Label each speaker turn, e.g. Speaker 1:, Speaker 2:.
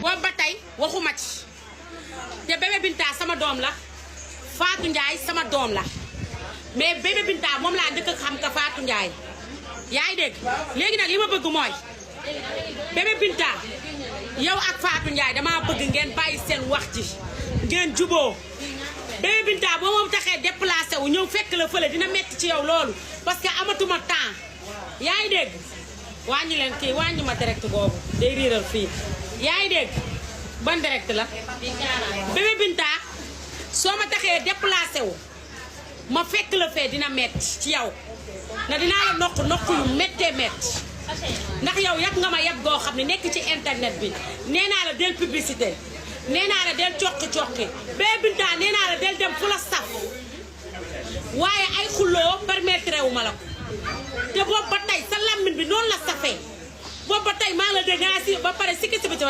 Speaker 1: boobu ba tey waxuma ci te bébé Binta sama doom la Fatou Ndiaye sama doom la mais bébé Binta moom laa njëkk a xam ka Fatou Ndiaye yaa ngi dégg léegi nag li ma bëgg mooy bébé Binta yow ak Fatou Ndiaye dama bëgg ngeen bàyyi seen wax ji ngeen juboo bébé Binta boo moom taxee déplacé wu ñëw fekk la fële dina metti ci yow loolu parce que amatuma temps yaa ngi dégg wàññi leen kii wàññi ma direct boobu day riiral fii yaa ngi dégg ban direct la bébé Binta soo ma taxee déplacé wu ma fekk la fee dina metti ci yow na dinaa la nokk yu méttee métti ndax yow yàgg nga ma yàgg goo xam ne nekk ci internet bi nee naa la del publicité nee naa la del coqi bébé Binta nee naa la del dem fu la saf waaye ay xulloo permettre wu ma la ko te boobu ba tey sa lammin bi noonu la safee boobu ba tey maa ngi la dégg nga si ba pare sikki si bi ci